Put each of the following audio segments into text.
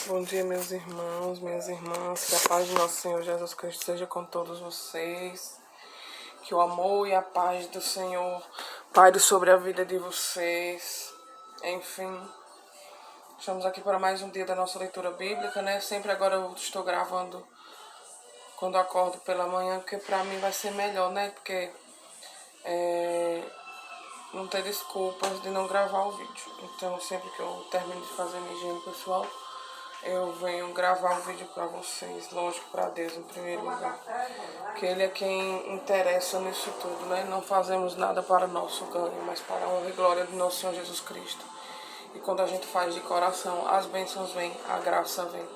Bom dia, meus irmãos, minhas irmãs. Que a paz de nosso Senhor Jesus Cristo seja com todos vocês. Que o amor e a paz do Senhor paire sobre a vida de vocês. Enfim, estamos aqui para mais um dia da nossa leitura bíblica, né? Sempre agora eu estou gravando quando acordo pela manhã, porque para mim vai ser melhor, né? Porque não ter desculpas de não gravar o vídeo. Então, sempre que eu termino de fazer minha higiene pessoal, eu venho gravar um vídeo para vocês, lógico, para Deus em primeiro lugar. Que Ele é quem interessa nisso tudo, né? Não fazemos nada para nosso ganho, mas para a honra e glória do nosso Senhor Jesus Cristo. E quando a gente faz de coração, as bênçãos vêm, a graça vem.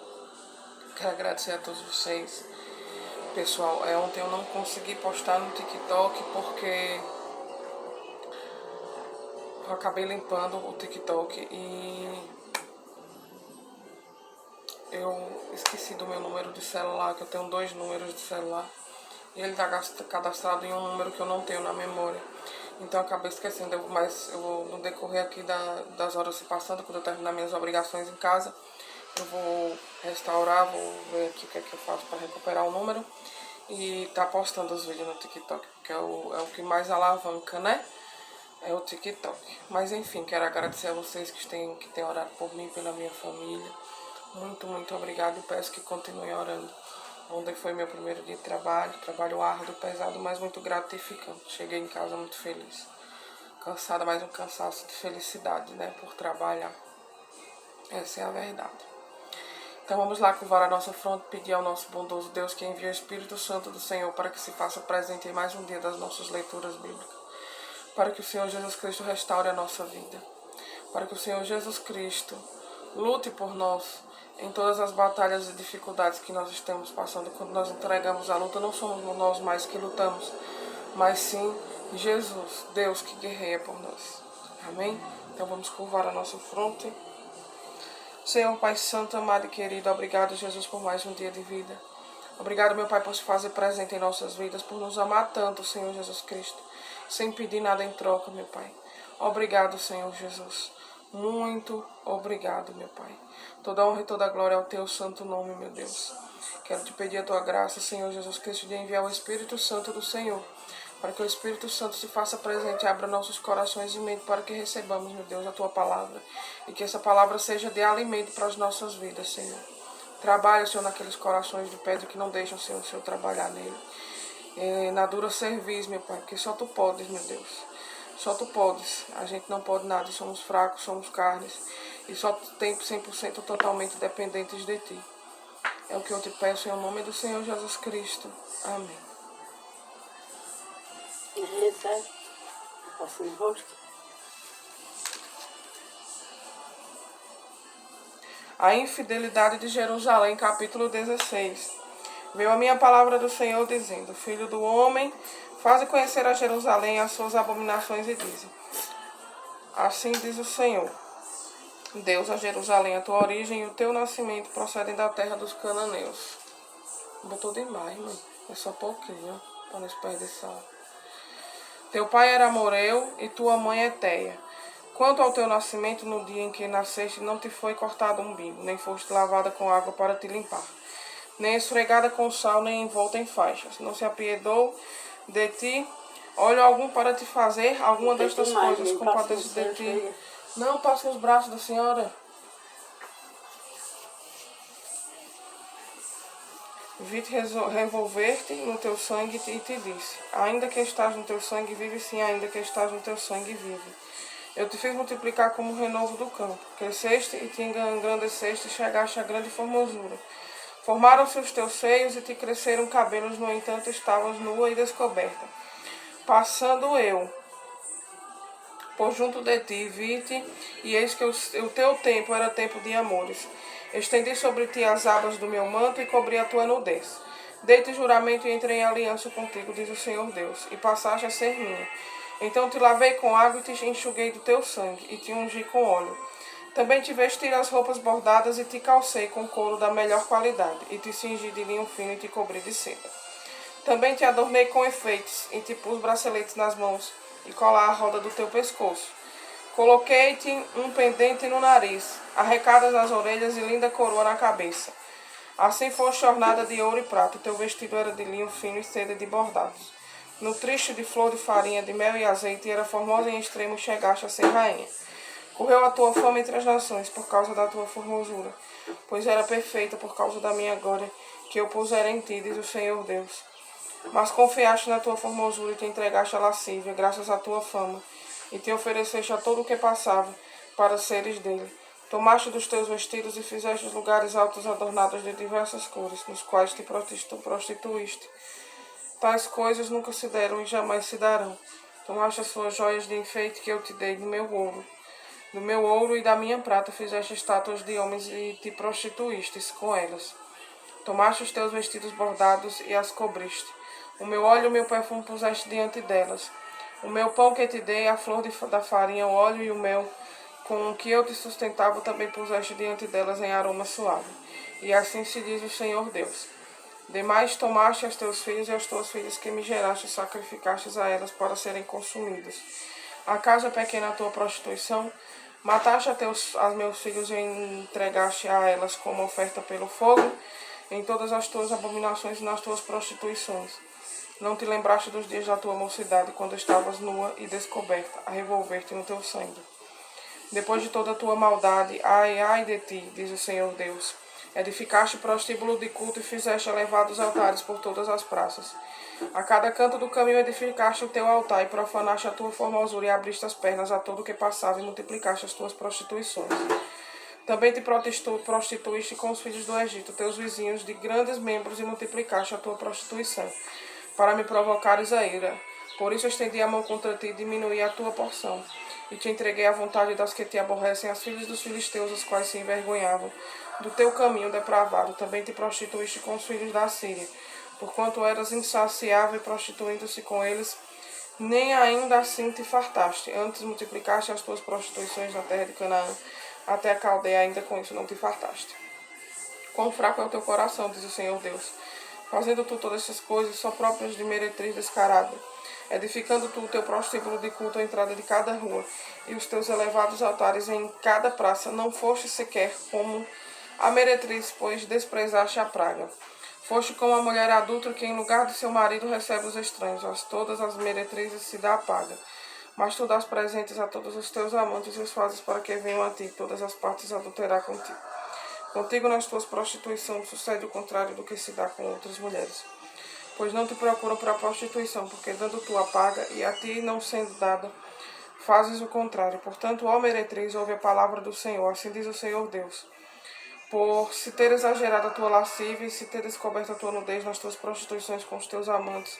Quero agradecer a todos vocês. Pessoal, ontem eu não consegui postar no TikTok porque eu acabei limpando o TikTok e eu esqueci do meu número de celular, que eu tenho 2 números de celular. E ele está cadastrado em um número que eu não tenho na memória. Então eu acabei esquecendo, mas eu vou, no decorrer aqui das horas se passando, quando eu terminar minhas obrigações em casa, eu vou restaurar, vou ver aqui o que é que eu faço para recuperar o número. E tá postando os vídeos no TikTok, porque é o que mais alavanca, né? É o TikTok. Mas enfim, quero agradecer a vocês que têm orado por mim, pela minha família. Muito, muito obrigado e peço que continuem orando. Ontem foi meu primeiro dia de trabalho árduo, pesado, mas muito gratificante. Cheguei em casa muito feliz. Cansada, mas um cansaço de felicidade, né, por trabalhar. Essa é a verdade. Então vamos lá curvar a nossa fronte, pedir ao nosso bondoso Deus que envie o Espírito Santo do Senhor para que se faça presente em mais um dia das nossas leituras bíblicas. Para que o Senhor Jesus Cristo restaure a nossa vida. Para que o Senhor Jesus Cristo lute por nós em todas as batalhas e dificuldades que nós estamos passando. Quando nós entregamos a luta, não somos nós mais que lutamos, mas sim Jesus, Deus que guerreia por nós. Amém? Então vamos curvar a nossa fronte. Senhor Pai Santo, amado e querido, obrigado, Jesus, por mais um dia de vida. Obrigado, meu Pai, por se fazer presente em nossas vidas, por nos amar tanto, Senhor Jesus Cristo, sem pedir nada em troca, meu Pai. Obrigado, Senhor Jesus. Muito obrigado, meu Pai. Toda honra e toda glória ao teu santo nome, meu Deus. Quero te pedir a tua graça, Senhor Jesus Cristo, de enviar o Espírito Santo do Senhor, para que o Espírito Santo se faça presente, abra nossos corações e mente para que recebamos, meu Deus, a tua palavra. E que essa palavra seja de alimento para as nossas vidas, Senhor. Trabalha, Senhor, naqueles corações de pedra que não deixam, Senhor, o Senhor trabalhar nele. Na dura serviço, meu Pai, porque só tu podes, meu Deus. Só tu podes. A gente não pode nada, somos fracos, somos carnes. E só tu tem 100% totalmente dependentes de ti. É o que eu te peço em nome do Senhor Jesus Cristo. Amém. A infidelidade de Jerusalém, capítulo 16. Veio a minha palavra do Senhor dizendo: Filho do homem, faze conhecer a Jerusalém as suas abominações e dize: Assim diz o Senhor, Deus a Jerusalém, a tua origem e o teu nascimento procedem da terra dos cananeus. Botou demais, mãe. É só pouquinho, para não desperdiçar. Teu pai era amoreu e tua mãe Eteia. Quanto ao teu nascimento, no dia em que nasceste, não te foi cortado um umbigo, nem foste lavada com água para te limpar, nem esfregada com sal, nem envolta em faixas. Não se apiedou de ti olho algum para te fazer alguma destas coisas, compadece de ti. Não, passe nos braços da senhora. Vi-te revolver-te no teu sangue e te disse: ainda que estás no teu sangue, vive, sim, ainda que estás no teu sangue, vive. Eu te fiz multiplicar como o renovo do campo. Cresceste e te engrandeceste e chegaste a grande formosura. Formaram-se os teus seios e te cresceram cabelos, no entanto estavas nua e descoberta. Passando eu por junto de ti, vi-te, e eis que o teu tempo era tempo de amores. Estendi sobre ti as abas do meu manto e cobri a tua nudez. Dei-te juramento e entrei em aliança contigo, diz o Senhor Deus, e passaste a ser minha. Então te lavei com água e te enxuguei do teu sangue, e te ungi com óleo. Também te vesti as roupas bordadas e te calcei com couro da melhor qualidade, e te cingi de linho fino e te cobri de seda. Também te adornei com efeitos, e te pus braceletes nas mãos, e colar a roda do teu pescoço. Coloquei-te um pendente no nariz, arrecadas nas orelhas e linda coroa na cabeça. Assim foste ornada de ouro e prata, teu vestido era de linho fino e seda de bordados. No triste de flor de farinha, de mel e azeite, era formosa em extremo e chegaste a ser rainha. Correu a tua fama entre as nações, por causa da tua formosura, pois era perfeita por causa da minha glória, que eu pusera em ti, diz o Senhor Deus. Mas confiaste na tua formosura e te entregaste à lascívia, graças à tua fama, e te ofereceste a todo o que passava, para seres dele. Tomaste dos teus vestidos e fizeste os lugares altos adornados de diversas cores, nos quais te prostituíste. Tais coisas nunca se deram e jamais se darão. Tomaste as suas joias de enfeite que eu te dei do meu ouro. Do meu ouro e da minha prata fizeste estátuas de homens e te prostituístes com elas. Tomaste os teus vestidos bordados e as cobriste. O meu óleo e o meu perfume puseste diante delas. O meu pão que te dei, a flor da farinha, o óleo e o mel, com o que eu te sustentava, também puseste diante delas em aroma suave. E assim se diz o Senhor Deus. Demais tomaste as teus filhos e as tuas filhas que me geraste e sacrificastes a elas para serem consumidas. Acaso é pequena a tua prostituição? Mataste a meus filhos e entregaste a elas como oferta pelo fogo, em todas as tuas abominações e nas tuas prostituições. Não te lembraste dos dias da tua mocidade, quando estavas nua e descoberta, a revolver-te no teu sangue. Depois de toda a tua maldade, ai, ai de ti, diz o Senhor Deus. Edificaste prostíbulo de culto e fizeste elevados altares por todas as praças. A cada canto do caminho edificaste o teu altar e profanaste a tua formosura e abriste as pernas a todo o que passava e multiplicaste as tuas prostituições. Também te prostituíste com os filhos do Egito, teus vizinhos de grandes membros, e multiplicaste a tua prostituição, para me provocares a ira. Por isso estendi a mão contra ti e diminuí a tua porção, e te entreguei à vontade das que te aborrecem, as filhas dos filisteus, os quais se envergonhavam do teu caminho depravado. Também te prostituíste com os filhos da Síria, porquanto eras insaciável, prostituindo-se com eles, nem ainda assim te fartaste. Antes multiplicaste as tuas prostituições na terra de Canaã, até a Caldeia, ainda com isso não te fartaste. Quão fraco é o teu coração, diz o Senhor Deus, fazendo tu todas essas coisas, só próprias de meretriz descarada, edificando tu o teu prostíbulo de culto à entrada de cada rua, e os teus elevados altares em cada praça. Não foste sequer como a meretriz, pois desprezaste a praga. Foste como a mulher adulta que em lugar de seu marido recebe os estranhos. Todas as meretrizes se dá a paga. Mas tu dás presentes a todos os teus amantes e os fazes para que venham a ti, todas as partes adulterar contigo. Contigo nas tuas prostituições sucede o contrário do que se dá com outras mulheres. Pois não te procuram para a prostituição, porque dando tu a paga, e a ti não sendo dada, fazes o contrário. Portanto, ó meretriz, ouve a palavra do Senhor, assim diz o Senhor Deus. Por se ter exagerado a tua lascívia e se ter descoberto a tua nudez nas tuas prostituições com os teus amantes,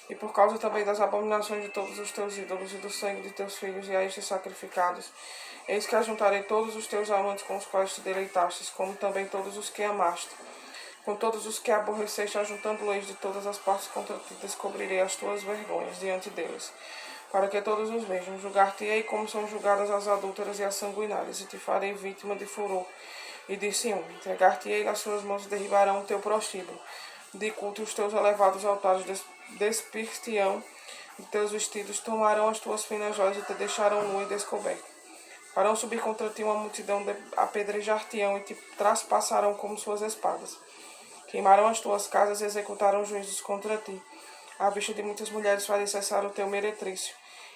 e por causa também das abominações de todos os teus ídolos e do sangue de teus filhos e a estes sacrificados, eis que ajuntarei todos os teus amantes com os quais te deleitastes, como também todos os que amaste. Com todos os que aborreceste, ajuntando-leis de todas as partes contra ti, descobrirei as tuas vergonhas diante deles, para que todos os vejam. Julgar-te-ei como são julgadas as adúlteras e as sanguinárias, e te farei vítima de furor e de ciúme. Entregar-te-ei nas suas mãos e derribarão o teu prostíbulo de culto, e os teus elevados altares despir-te-ão de teus vestidos, tomarão as tuas finas joias e te deixarão nu e descoberto. Farão subir contra ti uma multidão, apedrejar-te-ão e te traspassarão como suas espadas. Queimarão as tuas casas e executarão juízos contra ti. À vista de muitas mulheres farei cessar o teu meretrício,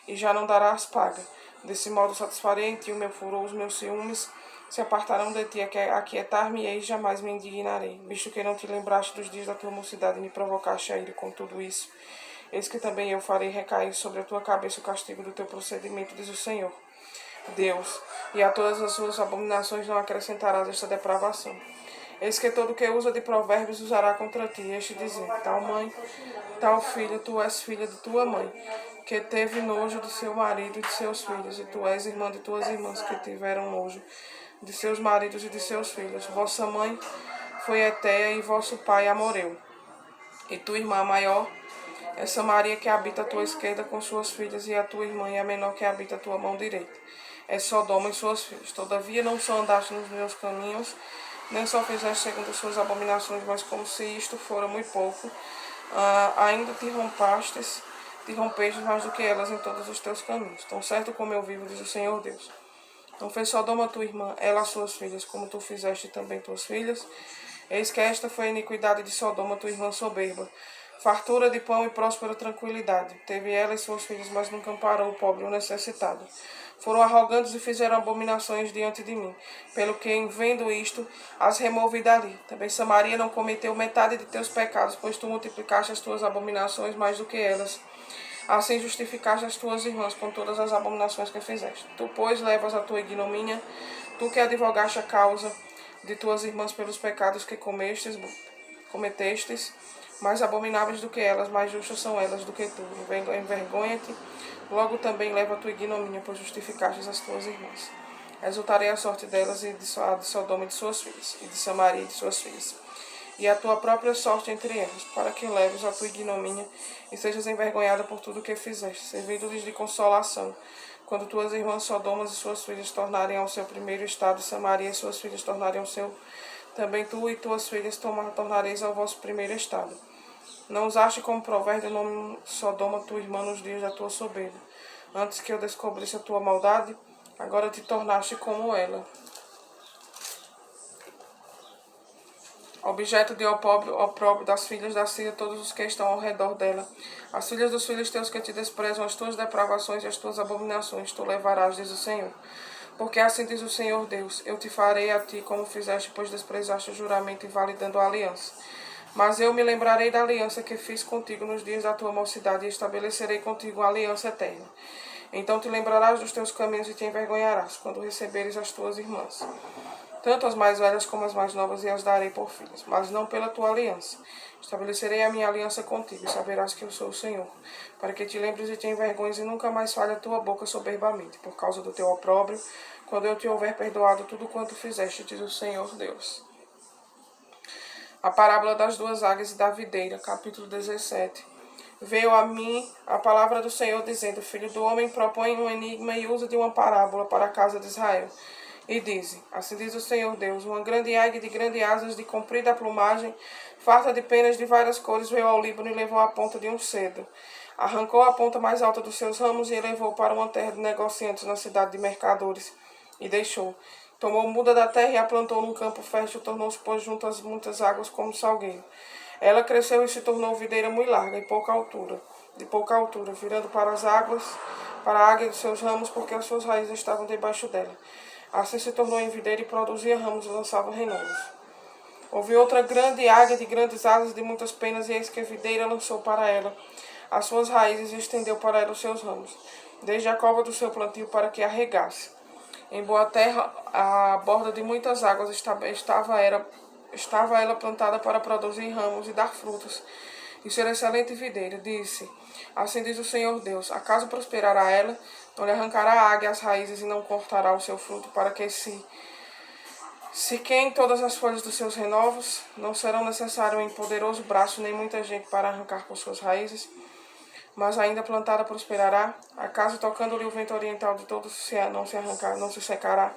e já não darás paga. Desse modo satisfarei em ti o meu furor, os meus ciúmes se apartarão de ti, aquietar-me-ei e jamais me indignarei. Visto que não te lembraste dos dias da tua mocidade e me provocaste a ira com tudo isso, eis que também eu farei recair sobre a tua cabeça o castigo do teu procedimento, diz o Senhor Deus, e a todas as suas abominações não acrescentarás esta depravação. Eis que todo o que usa de provérbios usará contra ti, este dizer: tal mãe, tal filho, tu és filha de tua mãe, que teve nojo de seu marido e de seus filhos, e tu és irmã de tuas irmãs, que tiveram nojo de seus maridos e de seus filhos. Vossa mãe foi Eteia e vosso pai Amoreu. E tua irmã maior é Samaria, que habita a tua esquerda com suas filhas, e a tua irmã é a menor, que habita a tua mão direita. É Sodoma e suas filhas. Todavia não só andaste nos meus caminhos, nem só fizeste segundo as suas abominações, mas como se isto fora muito pouco, ainda te rompastes te rompeste mais do que elas em todos os teus caminhos. Tão certo como eu vivo, diz o Senhor Deus. Não fez Sodoma tua irmã, ela as suas filhas, como tu fizeste também tuas filhas? Eis que esta foi a iniquidade de Sodoma, tua irmã soberba. Fartura de pão e próspera tranquilidade. Teve ela e suas filhas, mas nunca amparou o pobre e o necessitado. Foram arrogantes e fizeram abominações diante de mim. Pelo que, em vendo isto, as removi dali. Também Samaria não cometeu metade de teus pecados, pois tu multiplicaste as tuas abominações mais do que elas. Assim justificaste as tuas irmãs com todas as abominações que fizeste. Tu, pois, levas a tua ignomínia, tu que advogaste a causa de tuas irmãs pelos pecados que cometestes, mais abomináveis do que elas, mais justas são elas do que tu. Envergonha-te, logo também leva a tua ignomínia, pois justificaste as tuas irmãs. Exultarei a sorte delas e de Sodoma e de suas filhas, e de Samaria e de suas filhas, e a tua própria sorte entre elas, para que leves a tua ignomínia e sejas envergonhada por tudo o que fizeste, servindo-lhes de consolação, quando tuas irmãs Sodomas e suas filhas tornarem ao seu primeiro estado, e Samaria e suas filhas tornarem ao seu, também tu e tuas filhas tornareis ao vosso primeiro estado. Não usaste como provérbio o nome Sodoma, tua irmã, nos dias da tua soberba. Antes que eu descobrisse a tua maldade, agora te tornaste como ela, objeto de opróbrio das filhas da Síria, todos os que estão ao redor dela. As filhas dos filhos teus que te desprezam, as tuas depravações e as tuas abominações, tu levarás, diz o Senhor. Porque assim diz o Senhor Deus, eu te farei a ti como fizeste, pois desprezaste o juramento, invalidando a aliança. Mas eu me lembrarei da aliança que fiz contigo nos dias da tua mocidade, e estabelecerei contigo uma aliança eterna. Então te lembrarás dos teus caminhos e te envergonharás, quando receberes as tuas irmãs, tanto as mais velhas como as mais novas, e as darei por filhas, mas não pela tua aliança. Estabelecerei a minha aliança contigo, e saberás que eu sou o Senhor, para que te lembres e te envergonhes, e nunca mais falhe a tua boca soberbamente, por causa do teu opróbrio, quando eu te houver perdoado tudo quanto fizeste, diz o Senhor Deus. A parábola das duas águias e da videira, capítulo 17. Veio a mim a palavra do Senhor, dizendo: Filho do homem, propõe um enigma e usa de uma parábola para a casa de Israel. E diz: Assim diz o Senhor Deus: Uma grande águia de grandes asas, de comprida plumagem, farta de penas de várias cores, veio ao Líbano e levou a ponta de um cedro. Arrancou a ponta mais alta dos seus ramos e levou para uma terra de negociantes na cidade de mercadores. E deixou. Tomou muda da terra e a plantou num campo fértil, tornou-se, pois, junto às muitas águas como salgueiro. Ela cresceu e se tornou videira muito larga e de pouca altura, virando para as águas, para a águia dos seus ramos, porque as suas raízes estavam debaixo dela. Assim se tornou em videira e produzia ramos e lançava renovos. Houve outra grande águia de grandes asas, de muitas penas, e eis que a videira lançou para ela as suas raízes e estendeu para ela os seus ramos, desde a cova do seu plantio para que a regasse. Em boa terra, à borda de muitas águas, estava ela plantada para produzir ramos e dar frutos, e ser excelente videira. Disse: Assim diz o Senhor Deus: Acaso prosperará ela? Não lhe arrancará a águia as raízes e não cortará o seu fruto, para que sequem todas as folhas dos seus renovos? Não serão necessário um poderoso braço, nem muita gente para arrancar por suas raízes. Mas ainda plantada prosperará? Acaso tocando-lhe o vento oriental de todos não se secará?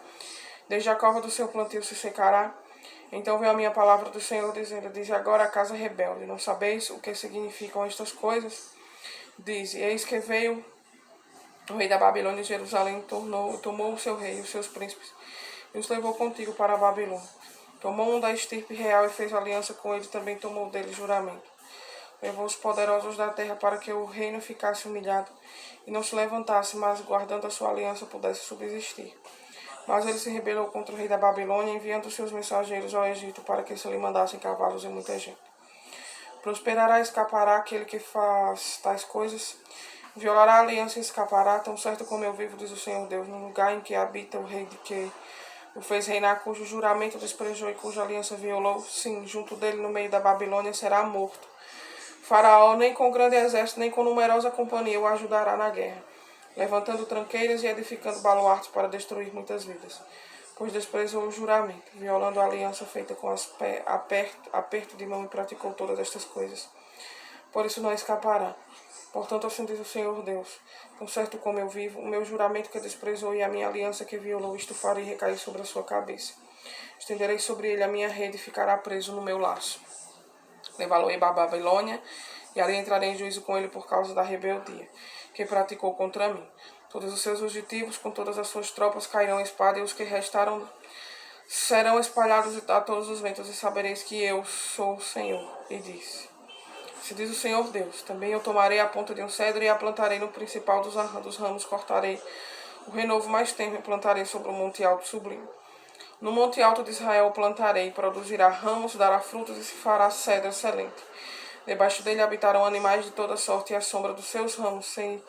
Desde a cova do seu plantio se secará? Então veio a minha palavra do Senhor, dizendo: Diz agora a casa rebelde: Não sabeis o que significam estas coisas? Diz: Eis que veio o rei da Babilônia de Jerusalém, tomou o seu rei e os seus príncipes, e os levou contigo para a Babilônia. Tomou um da estirpe real e fez aliança com ele, também tomou dele juramento. Levou os poderosos da terra para que o reino ficasse humilhado e não se levantasse, mas guardando a sua aliança pudesse subsistir. Mas ele se rebelou contra o rei da Babilônia, enviando seus mensageiros ao Egito para que se lhe mandassem cavalos e muita gente. Prosperará e escapará aquele que faz tais coisas? Violará a aliança e escapará, tão certo como eu vivo, diz o Senhor Deus, no lugar em que habita o rei de que o fez reinar, cujo juramento desprezou e cuja aliança violou. Sim, junto dele no meio da Babilônia será morto. Faraó, nem com grande exército, nem com numerosa companhia, o ajudará na guerra, levantando tranqueiras e edificando baluartes para destruir muitas vidas. Pois desprezou o juramento, violando a aliança feita com aperto de mão, e praticou todas estas coisas. Por isso não escapará. Portanto, assim diz o Senhor Deus: Tão certo como eu vivo, o meu juramento que desprezou e a minha aliança que violou, isto farei recair sobre a sua cabeça. Estenderei sobre ele a minha rede e ficará preso no meu laço. Levá-lo-ei para a Babilônia, e ali entrarei em juízo com ele por causa da rebeldia que praticou contra mim. Todos os seus fugitivos, com todas as suas tropas, cairão em espada, e os que restaram serão espalhados a todos os ventos, e sabereis que eu sou o Senhor. E disse: Se diz o Senhor Deus, também eu tomarei a ponta de um cedro e a plantarei no principal dos ramos, cortarei o renovo mais tenro e plantarei sobre o monte alto sublime. No monte alto de Israel o plantarei, produzirá ramos, dará frutos e se fará cedro excelente. Debaixo dele habitarão animais de toda sorte, e à sombra dos seus ramos se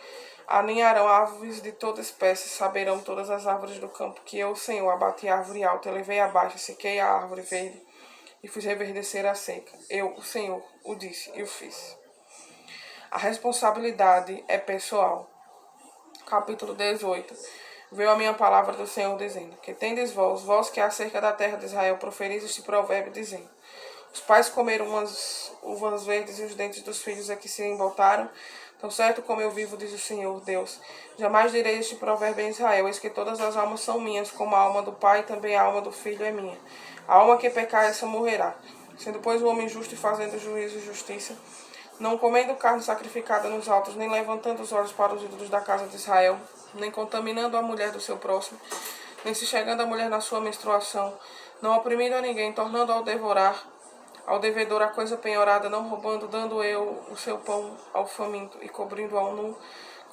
aninharão aves de toda espécie. Saberão todas as árvores do campo que eu, o Senhor, abati a árvore alta, elevei abaixo, sequei a árvore verde e fiz reverdecer a seca. Eu, o Senhor, o disse e o fiz. A responsabilidade é pessoal. Capítulo 18. Veio a minha palavra do Senhor dizendo: Que tendes vós que acerca da terra de Israel proferis este provérbio, dizendo: Os pais comeram umas uvas verdes e os dentes dos filhos é que se embotaram. Tão certo como eu vivo, diz o Senhor Deus, jamais direi este provérbio em Israel: Eis que todas as almas são minhas, como a alma do pai, também a alma do filho é minha. A alma que pecar, essa morrerá. Sendo, pois, o homem justo e fazendo juízo e justiça, não comendo carne sacrificada nos altos, nem levantando os olhos para os ídolos da casa de Israel, nem contaminando a mulher do seu próximo, nem se chegando a mulher na sua menstruação, não oprimindo a ninguém, tornando ao devorar, ao devedor a coisa penhorada, não roubando, dando eu o seu pão ao faminto e cobrindo ao nu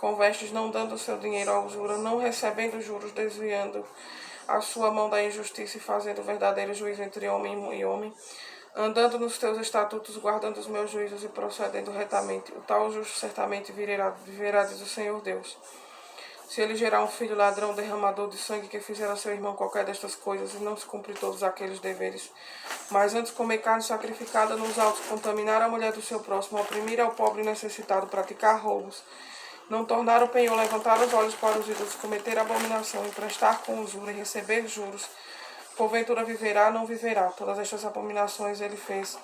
com vestes, não dando o seu dinheiro à usura, não recebendo juros, desviando a sua mão da injustiça e fazendo verdadeiro juízo entre homem e homem, andando nos teus estatutos, guardando os meus juízos e procedendo retamente. O tal justo certamente viverá, diz o Senhor Deus. Se ele gerar um filho ladrão, derramador de sangue, que fizer a seu irmão qualquer destas coisas, e não se cumprir todos aqueles deveres, mas antes comer carne sacrificada nos altos, contaminar a mulher do seu próximo, oprimir ao pobre e necessitado, praticar roubos, não tornar o penhor, levantar os olhos para os ídolos, cometer abominação, emprestar com usura e receber juros, porventura viverá, não viverá. Todas estas abominações ele fez,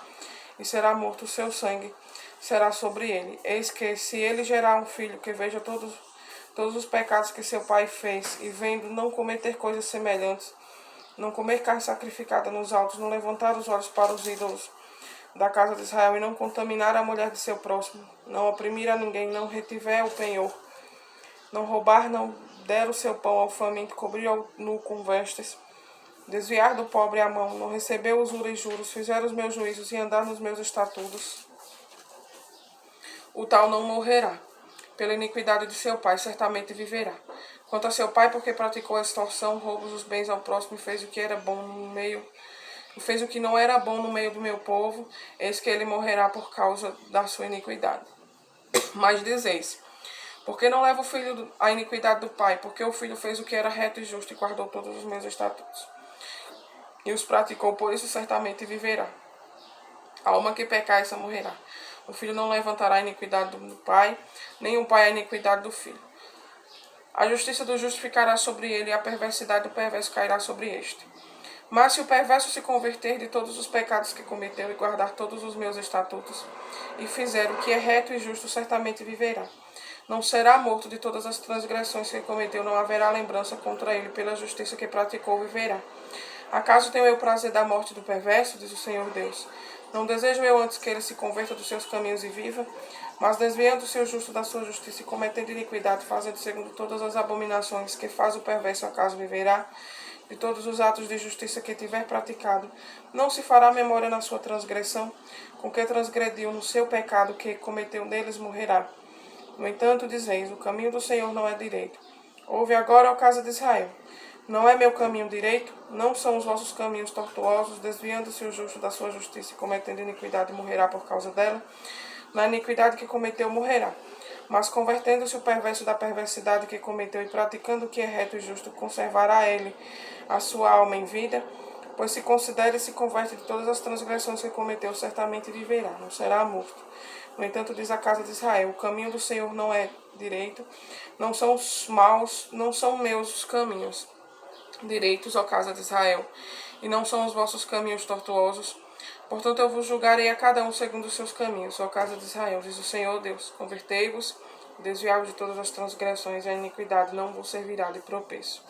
e será morto o seu sangue, será sobre ele. Eis que, se ele gerar um filho que veja todos os pecados que seu pai fez, e vendo não cometer coisas semelhantes, não comer carne sacrificada nos altos, não levantar os olhos para os ídolos da casa de Israel, e não contaminar a mulher de seu próximo, não oprimir a ninguém, não retiver o penhor, não roubar, não der o seu pão ao faminto, cobrir ao nu com vestes, desviar do pobre a mão, não receber usura e juros, fizer os meus juízos e andar nos meus estatutos, o tal não morrerá. Pela iniquidade de seu pai, certamente viverá. Quanto a seu pai, porque praticou a extorsão, roubos os bens ao próximo, e fez o que era bom no meio, e fez o que não era bom no meio do meu povo, eis que ele morrerá por causa da sua iniquidade. Mas dizeis: Por que não leva o filho a iniquidade do pai? Porque o filho fez o que era reto e justo, e guardou todos os meus estatutos, e os praticou, por isso certamente viverá. A alma que pecar, essa morrerá. O filho não levantará a iniquidade do pai, nem o pai a iniquidade do filho. A justiça do justo ficará sobre ele, e a perversidade do perverso cairá sobre este. Mas se o perverso se converter de todos os pecados que cometeu, e guardar todos os meus estatutos, e fizer o que é reto e justo, certamente viverá. Não será morto. De todas as transgressões que cometeu, não haverá lembrança contra ele. Pela justiça que praticou, viverá. Acaso tenho eu prazer da morte do perverso, diz o Senhor Deus? Não desejo eu antes que ele se converta dos seus caminhos e viva, mas desviando-se o justo da sua justiça e cometendo iniquidade, fazendo segundo todas as abominações que faz o perverso, acaso viverá? De todos os atos de justiça que tiver praticado, não se fará memória na sua transgressão, com que transgrediu no seu pecado, que cometeu neles morrerá. No entanto, dizeis: o caminho do Senhor não é direito. Ouve agora, ó casa de Israel. Não é meu caminho direito? Não são os vossos caminhos tortuosos? Desviando-se o justo da sua justiça e cometendo iniquidade, morrerá por causa dela? Na iniquidade que cometeu, morrerá. Mas convertendo-se o perverso da perversidade que cometeu e praticando o que é reto e justo, conservará ele a sua alma em vida? Pois se considera e se converte de todas as transgressões que cometeu, certamente viverá, não será morto. No entanto, diz a casa de Israel: o caminho do Senhor não é direito, não são os maus, não são meus os caminhos direitos, ó casa de Israel, e não são os vossos caminhos tortuosos. Portanto, eu vos julgarei a cada um segundo os seus caminhos, ó casa de Israel, diz o Senhor Deus. Convertei-vos, desviai-vos de todas as transgressões, e a iniquidade não vos servirá de tropeço.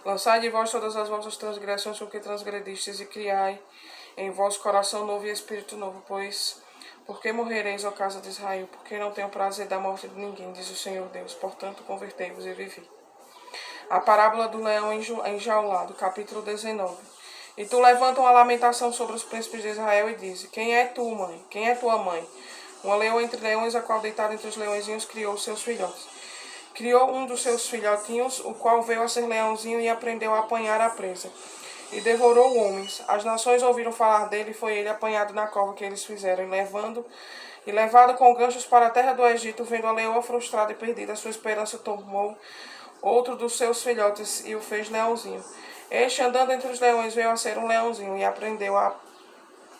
Lançai de vós todas as vossas transgressões com que transgredistes, e criai em vós coração novo e espírito novo, pois Por que morrereis, ó casa de Israel? Porque não tenho prazer da morte de ninguém, diz o Senhor Deus. Portanto, convertei-vos e vivi. A parábola do leão enjaulado, capítulo 19. E tu levanta uma lamentação sobre os príncipes de Israel e diz: Quem é tu, mãe? Quem é tua mãe? Uma leoa entre leões, a qual deitada entre os leõezinhos criou seus filhotes. Criou um dos seus filhotinhos, o qual veio a ser leãozinho e aprendeu a apanhar a presa. E devorou homens. As nações ouviram falar dele, e foi ele apanhado na cova que eles fizeram, e levado com ganchos para a terra do Egito, vendo a leoa frustrada e perdida, sua esperança tomou outro dos seus filhotes e o fez leãozinho. Este, andando entre os leões, veio a ser um leãozinho e aprendeu a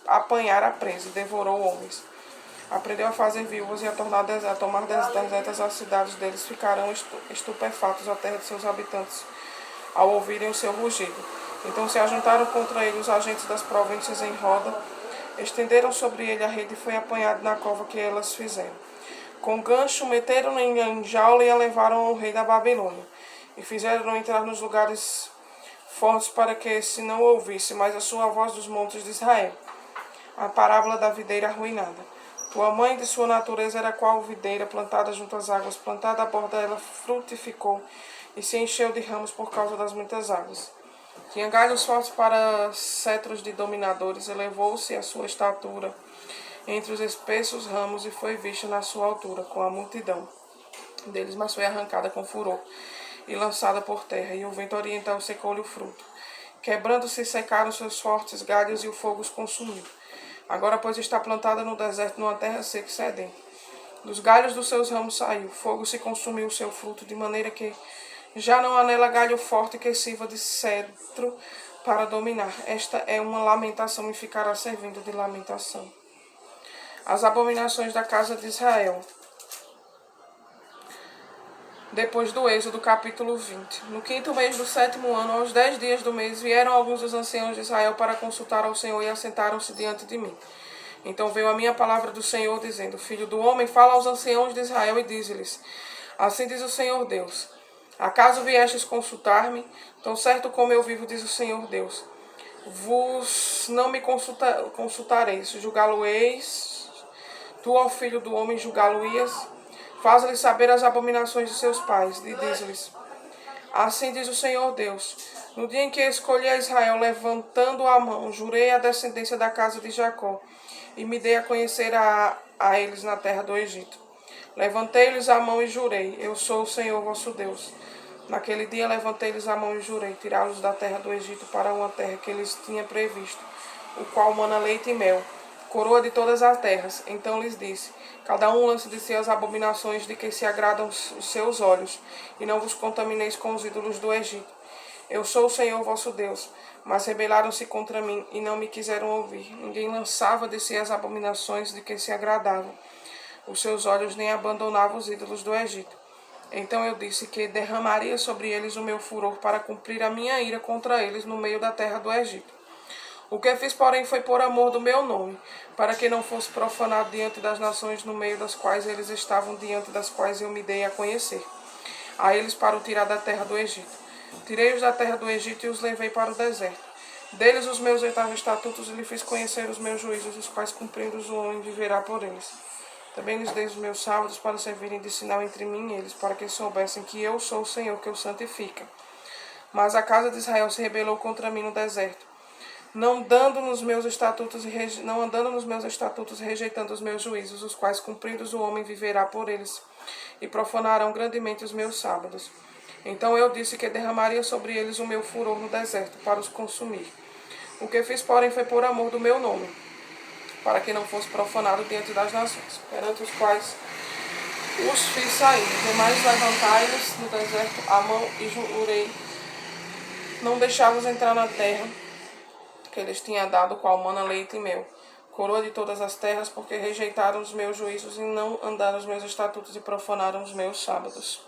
apanhar a presa e devorou homens. Aprendeu a fazer viúvas e a tomar desertas as cidades deles. Ficarão estupefatos a terra de seus habitantes ao ouvirem o seu rugido. Então se ajuntaram contra ele os agentes das províncias em roda, estenderam sobre ele a rede e foi apanhado na cova que elas fizeram. Com gancho meteram-no em jaula e a levaram ao rei da Babilônia. E fizeram-no entrar nos lugares fortes para que se não ouvisse mais a sua voz dos montes de Israel. A parábola da videira arruinada. Tua mãe de sua natureza era qual videira plantada junto às águas, plantada à borda ela frutificou e se encheu de ramos por causa das muitas águas. Tinha galhos fortes para cetros de dominadores, elevou-se a sua estatura entre os espessos ramos e foi vista na sua altura, com a multidão deles, mas foi arrancada com furor e lançada por terra, e o vento oriental secou-lhe o fruto. Quebrando-se, secaram seus fortes galhos e o fogo os consumiu. Agora, pois, está plantada no deserto, numa terra seca e sedenta. Dos galhos dos seus ramos saiu, fogo se consumiu o seu fruto, de maneira que já não há nela galho forte que sirva de cetro para dominar. Esta é uma lamentação e ficará servindo de lamentação. As abominações da casa de Israel. Depois do Êxodo, capítulo 20. No 5º mês do 7º ano, aos 10 dias do mês, vieram alguns dos anciãos de Israel para consultar ao Senhor e assentaram-se diante de mim. Então veio a minha palavra do Senhor, dizendo: Filho do homem, fala aos anciãos de Israel e diz-lhes: Assim diz o Senhor Deus: Acaso viestes consultar-me? Tão certo como eu vivo, diz o Senhor Deus. Vos não me consultareis, julgá-lo-eis, tu, ó filho do homem, julgá-lo-ias. Faz-lhes saber as abominações de seus pais, e diz-lhes: Assim diz o Senhor Deus: No dia em que escolhi a Israel, levantando a mão, jurei a descendência da casa de Jacó, e me dei a conhecer a eles na terra do Egito. Levantei-lhes a mão e jurei: Eu sou o Senhor vosso Deus. Naquele dia levantei-lhes a mão e jurei tirá-los da terra do Egito para uma terra que eles tinha previsto, o qual mana leite e mel, coroa de todas as terras. Então lhes disse: Cada um lance de si as abominações de que se agradam os seus olhos, e não vos contamineis com os ídolos do Egito. Eu sou o Senhor vosso Deus. Mas rebelaram-se contra mim, e não me quiseram ouvir. Ninguém lançava de si as abominações de que se agradavam os seus olhos, nem abandonava os ídolos do Egito. Então eu disse que derramaria sobre eles o meu furor para cumprir a minha ira contra eles no meio da terra do Egito. O que fiz, porém, foi por amor do meu nome, para que não fosse profanado diante das nações no meio das quais eles estavam, diante das quais eu me dei a conhecer, a eles para o tirar da terra do Egito. Tirei-os da terra do Egito e os levei para o deserto. Deles os meus estatutos e lhe fiz conhecer os meus juízos, os quais cumprindo-os o homem viverá por eles. Também lhes dei os meus sábados para servirem de sinal entre mim e eles, para que soubessem que eu sou o Senhor que os santifica. Mas a casa de Israel se rebelou contra mim no deserto, não andando nos meus estatutos, rejeitando os meus juízos, os quais cumprindo-os o homem viverá por eles, e profanarão grandemente os meus sábados. Então eu disse que derramaria sobre eles o meu furor no deserto, para os consumir. O que fiz, porém, foi por amor do meu nome, para que não fosse profanado diante das nações, perante os quais os fiz sair. Demais levantai-lhes no deserto a mão e jurei não deixá-los entrar na terra que eles tinham dado, qual mana leite e mel, coroa de todas as terras, porque rejeitaram os meus juízos e não andaram os meus estatutos e profanaram os meus sábados.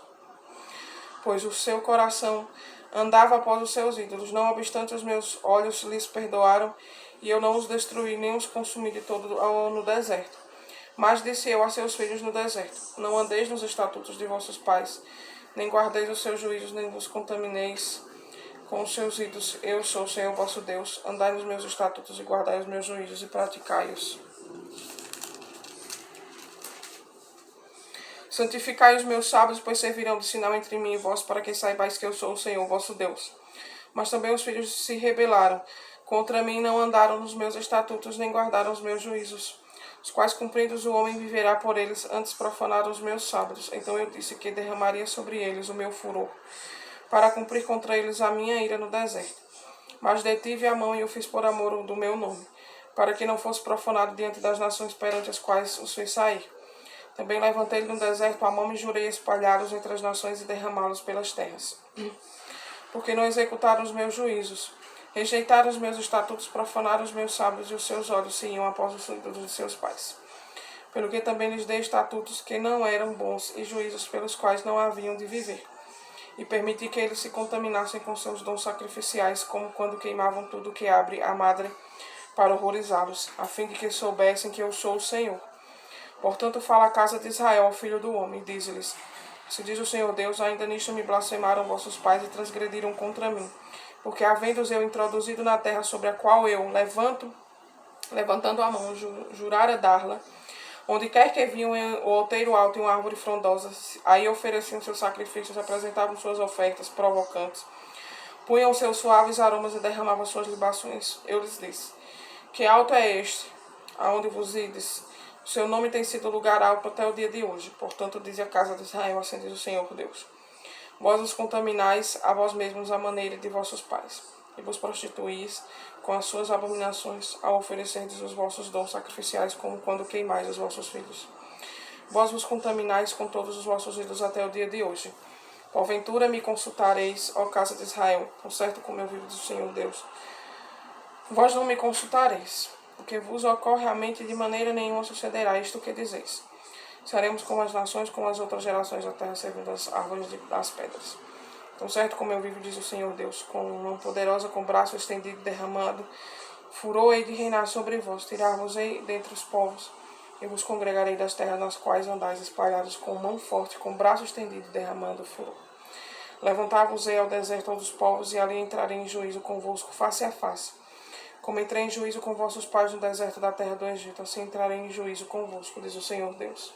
Pois o seu coração andava após os seus ídolos, não obstante os meus olhos lhes perdoaram, e eu não os destruí, nem os consumi de todo no deserto. Mas disse eu a seus filhos no deserto: Não andeis nos estatutos de vossos pais, nem guardeis os seus juízos, nem vos contamineis com os seus ídolos. Eu sou o Senhor vosso Deus. Andai nos meus estatutos e guardai os meus juízos e praticai-os. Santificai os meus sábados, pois servirão de sinal entre mim e vós, para que saibais que eu sou o Senhor, vosso Deus. Mas também os filhos se rebelaram contra mim, não andaram nos meus estatutos, nem guardaram os meus juízos, os quais cumpridos o homem viverá por eles, antes profanaram os meus sábados. Então eu disse que derramaria sobre eles o meu furor, para cumprir contra eles a minha ira no deserto. Mas detive a mão e o fiz por amor do meu nome, para que não fosse profanado diante das nações perante as quais os fiz sair. Também levantei-lhe no deserto a mão e jurei espalhá-los entre as nações e derramá-los pelas terras. Porque não executaram os meus juízos, rejeitaram os meus estatutos, profanaram os meus sábados, e os seus olhos se iam após os ídolos de seus pais. Pelo que também lhes dei estatutos que não eram bons e juízos pelos quais não haviam de viver. E permiti que eles se contaminassem com seus dons sacrificiais, como quando queimavam tudo que abre a madre para horrorizá-los, a fim de que soubessem que eu sou o Senhor. Portanto, fala a casa de Israel, filho do homem, e diz-lhes: Se diz o Senhor Deus, ainda nisto me blasfemaram vossos pais e transgrediram contra mim. Porque, havendo-os eu introduzido na terra sobre a qual eu levantando a mão, jurara dar-la, onde quer que viam o outeiro alto e uma árvore frondosa, aí ofereciam seus sacrifícios, apresentavam suas ofertas provocantes, punham seus suaves aromas e derramavam suas libações. Eu lhes disse: Que alto é este, aonde vos ides? O seu nome tem sido lugar alto até o dia de hoje. Portanto, diz a casa de Israel, assim diz o Senhor Deus: Vós os contaminais a vós mesmos à maneira de vossos pais, e vos prostituís com as suas abominações, ao oferecerdes os vossos dons sacrificiais, como quando queimais os vossos filhos. Vós vos contaminais com todos os vossos ídolos até o dia de hoje. Porventura me consultareis, ó casa de Israel, por certo como eu vivo, diz o Senhor Deus. Vós não me consultareis, porque vos ocorre à mente de maneira nenhuma sucederá isto que dizeis. Seremos como as nações, como as outras gerações da terra, servindo as árvores das pedras. Tão certo como eu vivo, diz o Senhor Deus, com mão poderosa, com braço estendido, derramado, furor hei de reinar sobre vós, tirar-vos-ei dentre os povos, e vos congregarei das terras nas quais andais espalhados, com mão forte, com braço estendido, derramando furor. Levantar-vos-ei ao deserto todos os povos, e ali entrarei em juízo convosco face a face. Como entrei em juízo com vossos pais no deserto da terra do Egito, assim entrarei em juízo convosco, diz o Senhor Deus.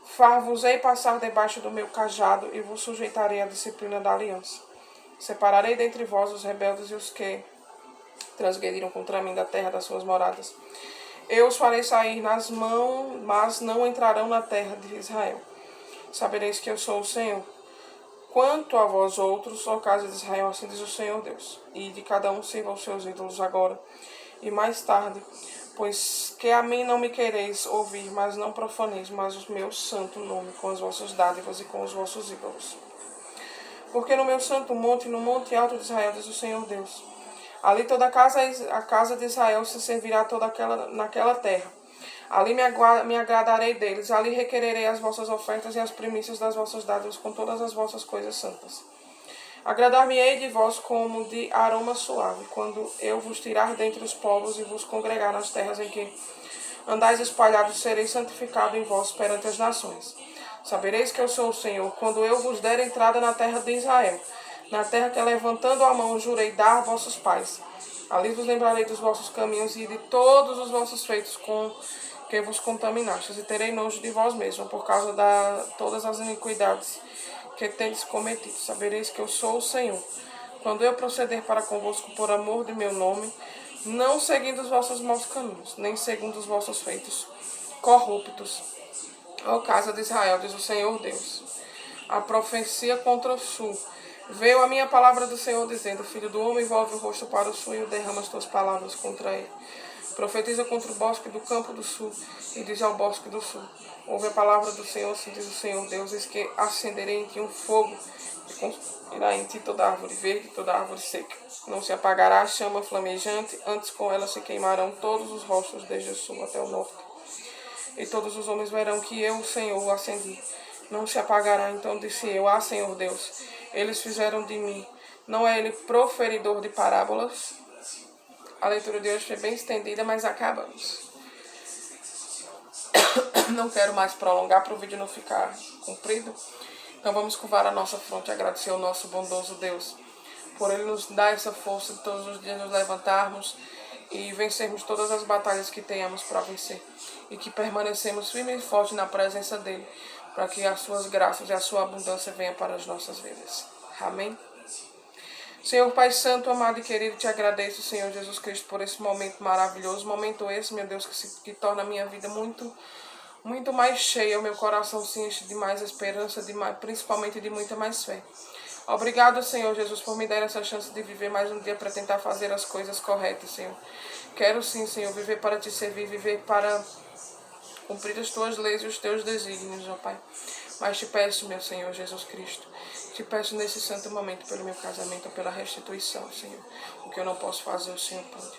Far-vos-ei passar debaixo do meu cajado, e vos sujeitarei à disciplina da aliança. Separarei dentre vós os rebeldes e os que transgrediram contra mim da terra das suas moradas. Eu os farei sair nas mãos, mas não entrarão na terra de Israel. Sabereis que eu sou o Senhor. Quanto a vós outros, ó casa de Israel, assim diz o Senhor Deus, e de cada um sirva os seus ídolos agora, e mais tarde, pois que a mim não me quereis ouvir, mas não profaneis mais o meu santo nome com as vossas dádivas e com os vossos ídolos. Porque no meu santo monte, no monte alto de Israel, diz o Senhor Deus, ali toda a casa de Israel se servirá naquela terra. Ali me agradarei deles, ali requererei as vossas ofertas e as primícias das vossas dádivas com todas as vossas coisas santas. Agradar-me-ei de vós como de aroma suave, quando eu vos tirar dentre os povos e vos congregar nas terras em que andais espalhados, serei santificado em vós perante as nações. Sabereis que eu sou o Senhor, quando eu vos der entrada na terra de Israel, na terra que levantando a mão jurei dar a vossos pais. Ali vos lembrarei dos vossos caminhos e de todos os vossos feitos com que vos contaminastes, e terei nojo de vós mesmos, por causa de todas as iniquidades que tendes cometido. Sabereis que eu sou o Senhor, quando eu proceder para convosco por amor de meu nome, não seguindo os vossos maus caminhos, nem segundo os vossos feitos corruptos. Ó casa de Israel, diz o Senhor Deus, a profecia contra o sul. Veio a minha palavra do Senhor, dizendo: Filho do homem, volve o rosto para o sul e derrama as tuas palavras contra ele. Profetiza contra o bosque do campo do sul, e diz ao bosque do sul: Ouve a palavra do Senhor, assim diz o Senhor Deus: Eis que acenderei em ti um fogo, e consumirá em ti toda árvore verde, toda árvore seca. Não se apagará a chama flamejante, antes com ela se queimarão todos os rostos, desde o sul até o norte. E todos os homens verão que eu, o Senhor, o acendi. Não se apagará. Então disse eu: Ah, Senhor Deus, eles fizeram de mim. Não é ele proferidor de parábolas? A leitura de hoje foi bem estendida, mas acabamos. Não quero mais prolongar para o vídeo não ficar comprido. Então vamos curvar a nossa fronte e agradecer ao nosso bondoso Deus por Ele nos dar essa força de todos os dias nos levantarmos e vencermos todas as batalhas que tenhamos para vencer. E que permanecemos firmes e fortes na presença dEle, para que as suas graças e a sua abundância venham para as nossas vidas. Amém? Senhor Pai Santo, amado e querido, te agradeço, Senhor Jesus Cristo, por esse momento maravilhoso, momento esse, meu Deus, que torna a minha vida muito mais cheia, o meu coração se enche de mais esperança, principalmente de muita mais fé. Obrigado, Senhor Jesus, por me dar essa chance de viver mais um dia para tentar fazer as coisas corretas, Senhor. Quero sim, Senhor, viver para te servir, viver para cumprir as tuas leis e os teus desígnios, ó Pai. Mas te peço, meu Senhor Jesus Cristo, te peço nesse santo momento pelo meu casamento, pela restituição, Senhor. O que eu não posso fazer, o Senhor pode.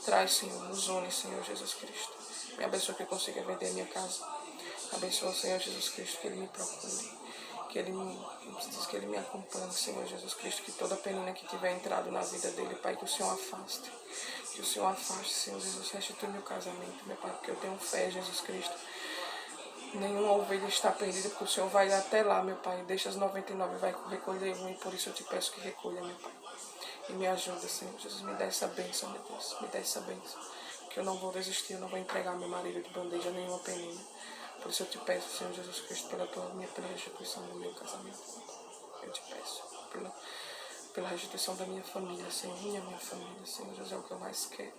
Traz, Senhor, nos une, Senhor Jesus Cristo. Me abençoe que eu consiga vender a minha casa. Abençoa, Senhor Jesus Cristo, que Ele me procure. Que Ele me acompanhe, Senhor Jesus Cristo. Que toda penina que tiver entrado na vida dele, Pai, que o Senhor afaste. Que o Senhor afaste, Senhor Jesus. Restitui meu casamento, meu Pai, porque eu tenho fé, Jesus Cristo. Nenhuma ovelha está perdida, porque o Senhor vai até lá, meu Pai. Deixa as 99 e vai recolher um, e por isso eu te peço que recolha, meu Pai. E me ajuda, Senhor Jesus. Me dá essa bênção, meu Deus. Me dá essa bênção. Que eu não vou desistir, eu não vou entregar meu marido de bandeja nenhuma penina. Por isso eu te peço, Senhor Jesus Cristo, pela restituição do meu casamento. Eu te peço pela restituição da minha família, Senhor. Minha família, Senhor Jesus, é o que eu mais quero.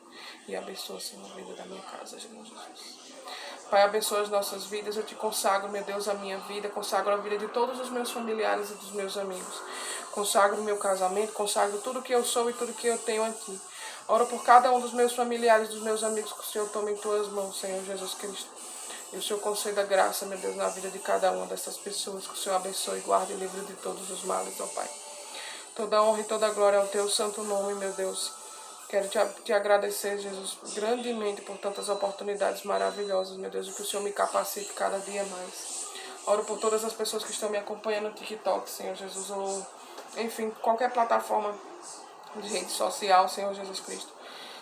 E abençoa, Senhor, a vida da minha casa, Senhor Jesus. Pai, abençoa as nossas vidas. Eu te consagro, meu Deus, a minha vida. Consagro a vida de todos os meus familiares e dos meus amigos. Consagro o meu casamento. Consagro tudo que eu sou e tudo que eu tenho aqui. Oro por cada um dos meus familiares e dos meus amigos que o Senhor tome em tuas mãos, Senhor Jesus Cristo. E o Senhor conceda graça, meu Deus, na vida de cada uma dessas pessoas. Que o Senhor abençoe, guarde e livre de todos os males, ó Pai. Toda honra e toda glória ao teu santo nome, meu Deus. Quero te agradecer, Jesus, grandemente por tantas oportunidades maravilhosas, meu Deus, e que o Senhor me capacite cada dia mais. Oro por todas as pessoas que estão me acompanhando no TikTok, Senhor Jesus, ou, enfim, qualquer plataforma de rede social, Senhor Jesus Cristo.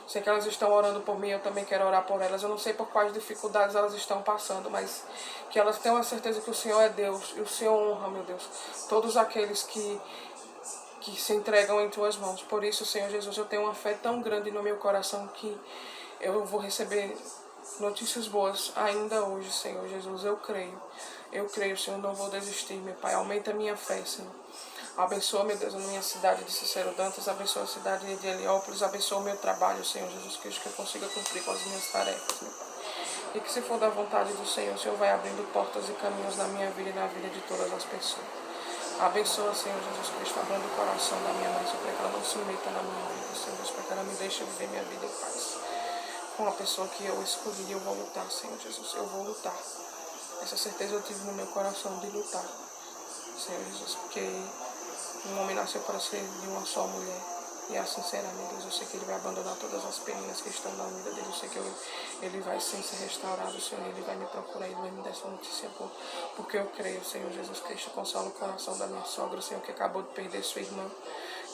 Sei que elas estão orando por mim, eu também quero orar por elas. Eu não sei por quais dificuldades elas estão passando, mas que elas tenham a certeza que o Senhor é Deus, e o Senhor honra, meu Deus, todos aqueles que se entregam em tuas mãos. Por isso, Senhor Jesus, eu tenho uma fé tão grande no meu coração que eu vou receber notícias boas ainda hoje, Senhor Jesus. Eu creio, Senhor, não vou desistir, meu Pai. Aumenta a minha fé, Senhor. Abençoa, meu Deus, a minha cidade de Cicero Dantas, abençoa a cidade de Heliópolis, abençoa o meu trabalho, Senhor Jesus Cristo, que eu consiga cumprir com as minhas tarefas, meu Pai. E que se for da vontade do Senhor, o Senhor vai abrindo portas e caminhos na minha vida e na vida de todas as pessoas. Abençoa, Senhor Jesus Cristo, abrindo o coração da minha mãe, para que ela não se meta na minha vida, Senhor Jesus, para que ela me deixe viver minha vida em paz. Com a pessoa que eu escolhi, eu vou lutar, Senhor Jesus, eu vou lutar. Essa certeza eu tive no meu coração de lutar, Senhor Jesus, porque um homem nasceu para ser de uma só mulher. E assim será, meu Deus. Eu sei que Ele vai abandonar todas as peninhas que estão na vida dele. Eu sei que Ele vai sim ser restaurado, Senhor. Ele vai me procurar, Ele vai me dar essa notícia boa. Porque eu creio, Senhor Jesus Cristo. Consola o coração da minha sogra, Senhor, que acabou de perder sua irmã.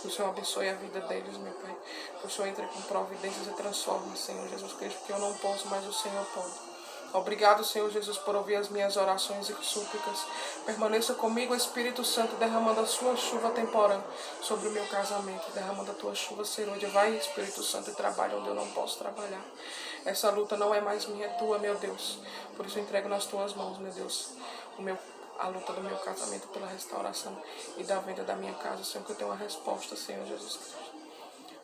Que o Senhor abençoe a vida deles, meu Pai. Que o Senhor entre com providências e transforme, Senhor Jesus Cristo. Porque eu não posso, mas o Senhor pode. Obrigado, Senhor Jesus, por ouvir as minhas orações e súplicas. Permaneça comigo, Espírito Santo, derramando a sua chuva temporã sobre o meu casamento, derramando a tua chuva serôdia. Vai, Espírito Santo, e trabalha onde eu não posso trabalhar. Essa luta não é mais minha, é tua, meu Deus. Por isso eu entrego nas tuas mãos, meu Deus, a luta do meu casamento pela restauração e da venda da minha casa, Senhor, que eu tenho uma resposta, Senhor Jesus Cristo,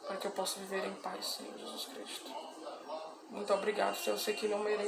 para que eu possa viver em paz, Senhor Jesus Cristo. Muito obrigado, Senhor, eu sei que não mereço.